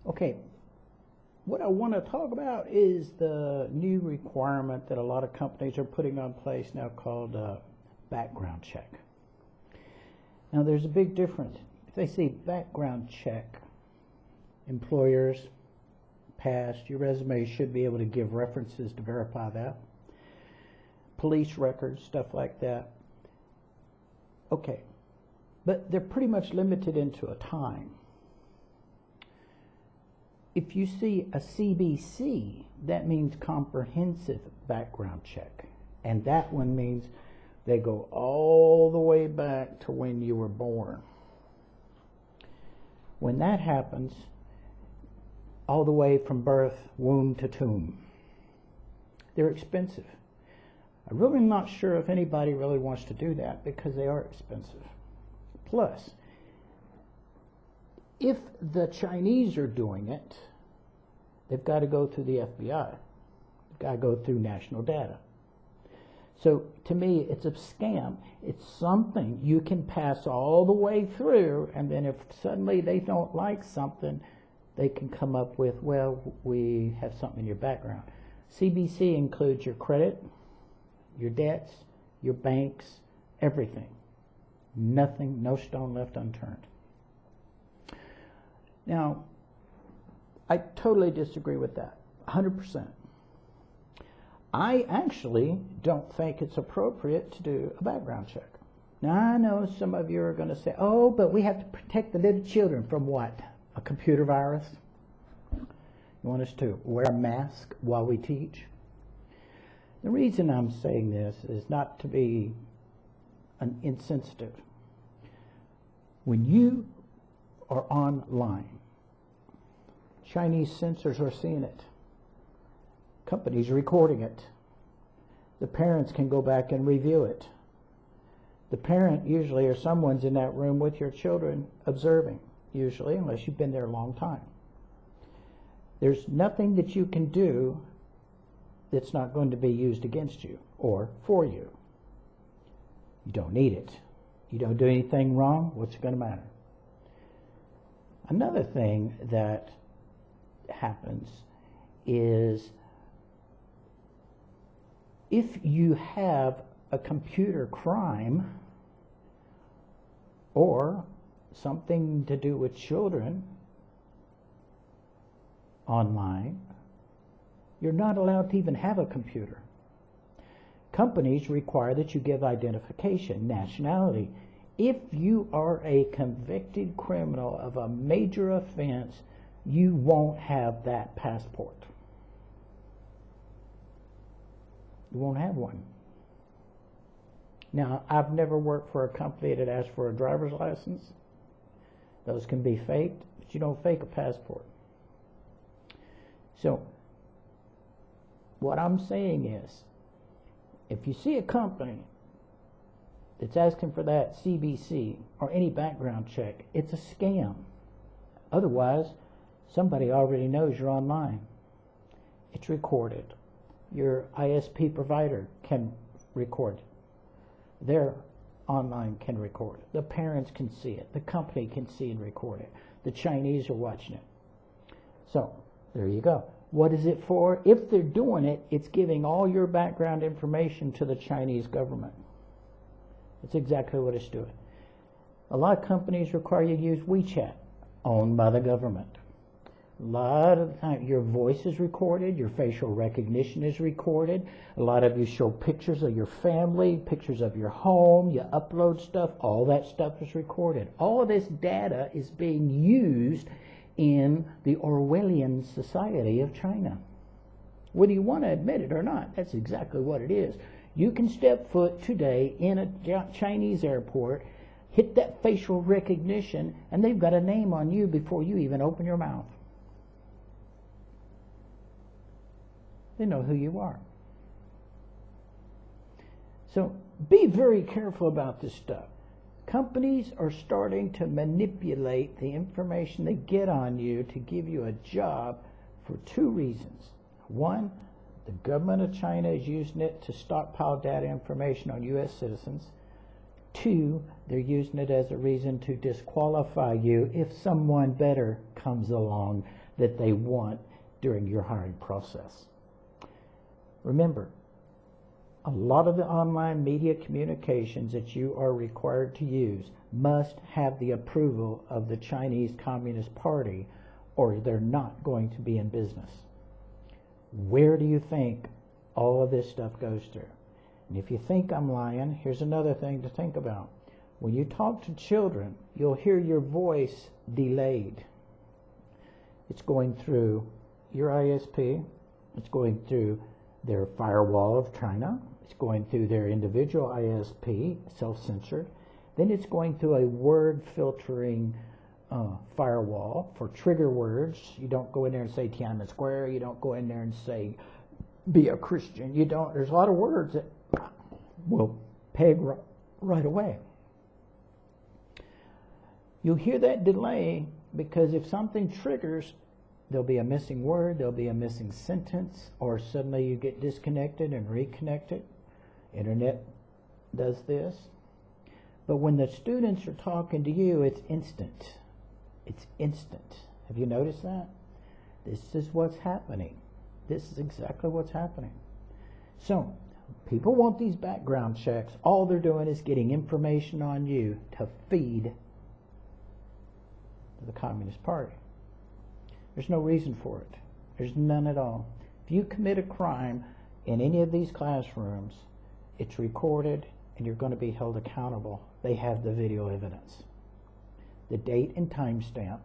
Okay, what I want to talk about is the new requirement that a lot of companies are putting on place now called background check. Now there's a big difference. If they say background check, employers, past, your resume should be able to give references to verify that. Police records, stuff like that. Okay, but they're pretty much limited into a time. If you see a CBC, that means comprehensive background check. And that one means they go all the way back to when you were born. When that happens, all the way from birth, womb to tomb. They're expensive. I'm really not sure if anybody really wants to do that because they are expensive. Plus, if the Chinese are doing it, they've got to go through the FBI. They've got to go through national data. So to me, it's a scam. It's something you can pass all the way through, and then if suddenly they don't like something, they can come up with, well, we have something in your background. CBC includes your credit, your debts, your banks, everything. Nothing, no stone left unturned. Now, I totally disagree with that, 100%. I actually don't think it's appropriate to do a background check. Now, I know some of you are going to say, oh, but we have to protect the little children from what? A computer virus? You want us to wear a mask while we teach? The reason I'm saying this is not to be insensitive. When you are online, Chinese censors are seeing it. Companies are recording it. The parents can go back and review it. The parent usually or someone's in that room with your children observing, usually, unless you've been there a long time. There's nothing that you can do that's not going to be used against you or for you. You don't need it. You don't do anything wrong, what's it going to matter? Another thing that happens is if you have a computer crime or something to do with children online, you're not allowed to even have a computer. Companies require that you give identification, nationality. If you are a convicted criminal of a major offense, you won't have that passport. You won't have one. Now, I've never worked for a company that asks for a driver's license. Those can be faked, but you don't fake a passport. So, what I'm saying is, if you see a company that's asking for that CBC or any background check, it's a scam. Otherwise, somebody already knows you're online. It's recorded. Your ISP provider can record it. Their online can record it. The parents can see it. The company can see and record it. The Chinese are watching it. So, there you go. What is it for? If they're doing it, it's giving all your background information to the Chinese government. That's exactly what it's doing. A lot of companies require you to use WeChat, owned by the government. A lot of the time, your voice is recorded, your facial recognition is recorded. A lot of you show pictures of your family, pictures of your home, you upload stuff, all that stuff is recorded. All of this data is being used in the Orwellian society of China. Whether you want to admit it or not, that's exactly what it is. You can step foot today in a Chinese airport, hit that facial recognition, and they've got a name on you before you even open your mouth. They know who you are. So be very careful about this stuff. Companies are starting to manipulate the information they get on you to give you a job for two reasons. One, the government of China is using it to stockpile data information on U.S. citizens. Two, they're using it as a reason to disqualify you if someone better comes along that they want during your hiring process. Remember, a lot of the online media communications that you are required to use must have the approval of the Chinese Communist Party, or they're not going to be in business. Where do you think all of this stuff goes through? And if you think I'm lying, here's another thing to think about. When you talk to children, you'll hear your voice delayed. It's going through your ISP. It's going through their firewall of China. It's going through their individual ISP, self-censored. Then it's going through a word filtering firewall for trigger words. You don't go in there and say Tiananmen Square. You don't go in there and say be a Christian. You don't. There's a lot of words that will peg right away. You'll hear that delay because if something triggers, there'll be a missing word, there'll be a missing sentence, or suddenly you get disconnected and reconnected. Internet does this. But when the students are talking to you, it's instant. It's instant. Have you noticed that? This is what's happening. This is exactly what's happening. So, people want these background checks. All they're doing is getting information on you to feed to the Communist Party. There's no reason for it. There's none at all. If you commit a crime in any of these classrooms, it's recorded and you're going to be held accountable. They have the video evidence. The date and time stamp,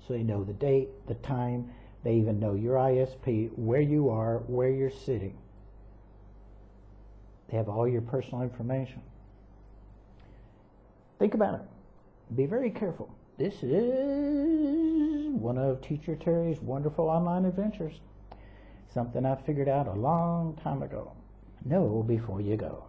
so they know the date, the time. They even know your ISP, where you are, where you're sitting. They have all your personal information. Think about it. Be very careful. This is one of Teacher Terry's wonderful online adventures. Something I figured out a long time ago. Know before you go.